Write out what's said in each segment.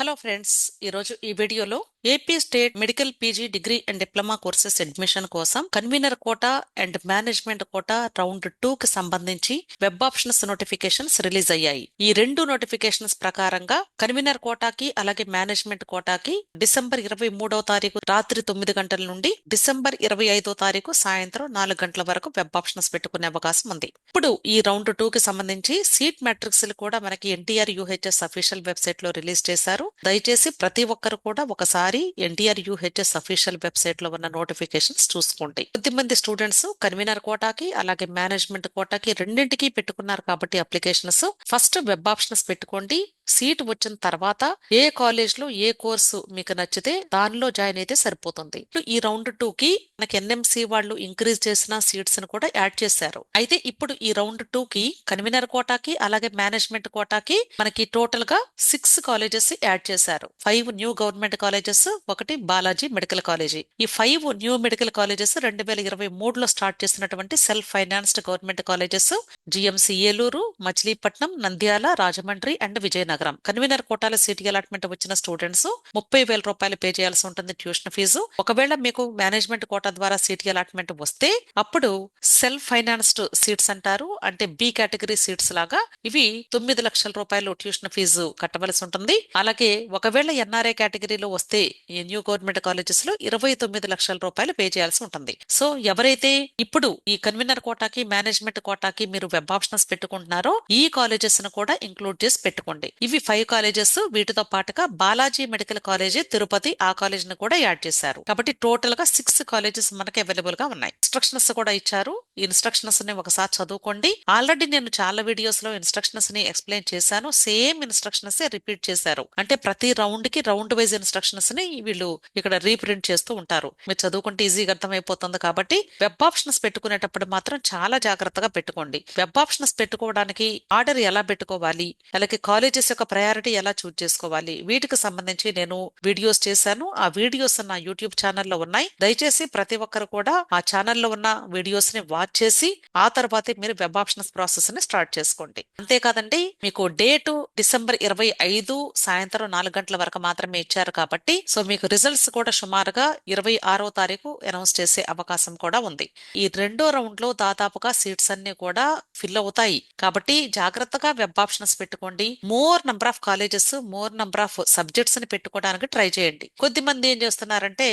Hello friends, ఈరోజు ఈ వీడియోలో AP state medical PG degree and diploma courses admission కోసం convener quota and management quota round 2 కి సంబంధించి వెబ్ ఆప్షన్స్ నోటిఫికేషన్స్ రిలీజ్ అయ్యాయి. ఈ రెండు నోటిఫికేషన్స్ ప్రకారంగా కన్వీనర్ కోటాకి అలాగే మేనేజ్మెంట్ కోటాకి డిసెంబర్ 23వ తారీఖు రాత్రి 9 గంటల నుండి డిసెంబర్ 25వ తారీఖు సాయంత్రం 4 గంటల వరకు వెబ్ ఆప్షన్స్ పెట్టుకునే అవకాశం ఉంది. ఇప్పుడు ఈ రౌండ్ 2 కి సంబంధించి సీట్ మ్యాట్రిక్స్ కూడా మనకి ఎన్టీఆర్ యూహెచ్ఎస్ అఫీషియల్ వెబ్సైట్ లో రిలీజ్ చేశారు. దయచేసి ప్రతి ఒక్కరు కూడా ఒకసారి ఎన్టీఆర్ యూహెచ్ఎస్ అఫీషియల్ వెబ్సైట్ లో ఉన్న నోటిఫికేషన్స్ చూసుకోండి. కొద్దిమంది స్టూడెంట్స్ కన్వీనర్ కోటాకి అలాగే మేనేజ్మెంట్ కోటాకి రెండింటికి పెట్టుకున్నారు కాబట్టి అప్లికేషన్స్ ఫస్ట్ వెబ్ ఆప్షన్స్ పెట్టుకోండి. సీట్ వచ్చిన తర్వాత ఏ కాలేజ్ లో ఏ కోర్సు మీకు నచ్చితే దానిలో జాయిన్ అయితే సరిపోతుంది. ఈ రౌండ్ 2 కి మనకి ఎన్ఎంసి వాళ్ళు ఇంక్రీజ్ చేసిన సీట్స్ ను కూడా యాడ్ చేశారు. అయితే ఇప్పుడు ఈ రౌండ్ 2 కి కన్వీనర్ కోటాకి అలాగే మేనేజ్మెంట్ కోటాకి మనకి టోటల్ గా 6 కాలేజెస్ యాడ్ చేశారు. 5 న్యూ గవర్నమెంట్ కాలేజెస్, ఒకటి బాలాజీ మెడికల్ కాలేజీ. ఈ 5 న్యూ మెడికల్ కాలేజెస్ 2023లో స్టార్ట్ చేసినటువంటి self financed government colleges GMC Eluru, Machilipatnam, Nandyal, Rajahmundry and Vizianagaram. Convener కోటాల సీట్ అలాట్మెంట్ వచ్చిన స్టూడెంట్స్ 30,000 రూపాయలు పే చేయాల్సి ఉంటుంది ట్యూషన్ ఫీజు. ఒకవేళ మీకు మేనేజ్మెంట్ కోటా ద్వారా సీట్ అలాట్మెంట్ వస్తే అప్పుడు సెల్ఫ్ ఫైనాన్స్డ్ సీట్స్ అంటారు, అంటే బి కేటగిరీ సీట్స్ లాగా ఇవి 9 లక్షల రూపాయలు ట్యూషన్ ఫీజు కట్టవలసి ఉంటుంది. అలాగే ఒకవేళ ఎన్ఆర్ఐ కేటగిరీలో వస్తే ఈ న్యూ గవర్నమెంట్ కాలేజెస్ లో 29 లక్షల రూపాయలు పే చేయాల్సి ఉంటుంది. సో ఎవరైతే ఇప్పుడు ఈ కన్వీనర్ కోటాకి మేనేజ్మెంట్ కోటాకి మీరు వెబ్ ఆప్షన్స్ పెట్టుకుంటున్నారో ఈ కాలేజెస్ ను కూడా ఇంక్లూడ్ చేసి పెట్టుకోండి. ఇవి 5 కాలేజెస్. వీటితో పాటుగా బాలాజీ మెడికల్ కాలేజీ తిరుపతి ఆ కాలేజ్ ను కూడా యాడ్ చేశారు. కాబట్టి టోటల్ గా 6 కాలేజెస్ మనకి అవైలబుల్ గా ఉన్నాయి. ఇన్స్ట్రక్షన్స్ కూడా ఇచ్చారు. ఈ ఇన్స్ట్రక్షన్స్ ని ఒకసారి చదువుకోండి. ఆల్రెడీ నేను చాలా వీడియోస్ లో ఇన్స్ట్రక్షన్స్ ని ఎక్స్ప్లెయిన్ చేశాను. సేమ్ ఇన్స్ట్రక్షన్స్ రిపీట్ చేశారు. అంటే ప్రతి రౌండ్ కి రౌండ్ వైజ్ ఇన్స్ట్రక్షన్స్ ని వీళ్ళు ఇక్కడ రీప్రింట్ చేస్తూ ఉంటారు. మీరు చదువుకుంటే ఈజీగా అర్థమైపోతుంది. కాబట్టి వెబ్ ఆప్షన్స్ పెట్టుకునేటప్పుడు మాత్రం చాలా జాగ్రత్తగా పెట్టుకోండి. వెబ్ ఆప్షన్స్ పెట్టుకోవడానికి ఆర్డర్ ఎలా పెట్టుకోవాలి, అలాగే కాలేజెస్ యొక్క ప్రయారిటీ ఎలా చూజ్ చేసుకోవాలి, వీటికి సంబంధించి నేను వీడియోస్ చేశాను. ఆ వీడియోస్ నా యూట్యూబ్ ఛానల్లో ఉన్నాయి. దయచేసి ప్రతి ఒక్కరు కూడా ఆ ఛానల్లో ఉన్న వీడియోస్ ని వాచ్ చేసి ఆ తర్వాతే మీరు వెబ్ ఆప్షన్స్ ప్రాసెస్ ని స్టార్ట్ చేసుకోండి. అంతేకాదండి, మీకు డేటు డిసెంబర్ 25 సాయంత్రం 4 గంటల వరకు మాత్రమే ఇచ్చారు కాబట్టి సో మీకు రిజల్ట్స్ కూడా సుమారుగా 26వ తారీఖు అనౌన్స్ చేసే అవకాశం కూడా ఉంది. ఈ రెండో రౌండ్ లో దాదాపుగా సీట్స్ అన్ని కూడా ఫిల్ అవుతాయి. కాబట్టి జాగ్రత్తగా వెబ్ ఆప్షన్స్ పెట్టుకోండి. More number of colleges, more number of subjects ని పెట్టుకోవడానికి ట్రై చేయండి. కొద్దిమంది ఏం చేస్తున్నారంటే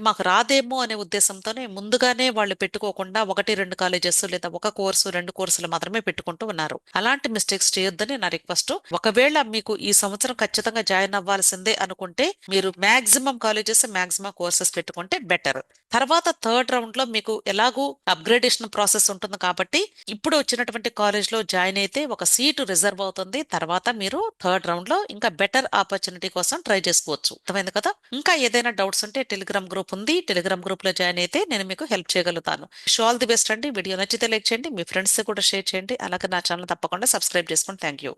మాకు రాదేమో అనే ఉద్దేశంతోనే ముందుగానే వాళ్ళు పెట్టుకోకుండా 1-2 కాలేజెస్ లేదా ఒక కోర్సు 2 కోర్సులు మాత్రమే పెట్టుకుంటూ ఉన్నారు. అలాంటి మిస్టేక్స్ చేయొద్దని నా రిక్వెస్ట్. ఒకవేళ మీకు ఈ సంవత్సరం ఖచ్చితంగా జాయిన్ అవ్వాల్సిందే అనుకుంటే మీరు మాక్సిమం కాలేజెస్, మాక్సిమం కోర్సెస్ పెట్టుకుంటే బెటర్. తర్వాత థర్డ్ రౌండ్ లో మీకు ఎలాగూ అప్గ్రేడేషన్ ప్రాసెస్ ఉంటుంది కాబట్టి ఇప్పుడు వచ్చినటువంటి కాలేజ్ లో జాయిన్ అయితే ఒక సీటు రిజర్వ్ అవుతుంది. తర్వాత మీరు థర్డ్ రౌండ్ లో ఇంకా బెటర్ ఆపర్చునిటీ కోసం ట్రై చేసుకోవచ్చు. అర్థమైంది కదా? ఇంకా ఏదైనా డౌట్స్ ఉంటే టెలిగ్రామ్ గ్రూప్ ఉంది. టెలిగ్రామ్ గ్రూప్ లో జాయిన్ అయితే నేను మీకు హెల్ప్ చేయగలుగుతాను. ఆల్ ది బెస్ట్ అండి. వీడియో నచ్చితే లైక్ చేయండి, మీ ఫ్రెండ్స్ కూడా షేర్ చేయండి. అలాగే నా ఛానల్ తప్పకుండా సబ్స్క్రైబ్ చేసుకోండి. Thank you.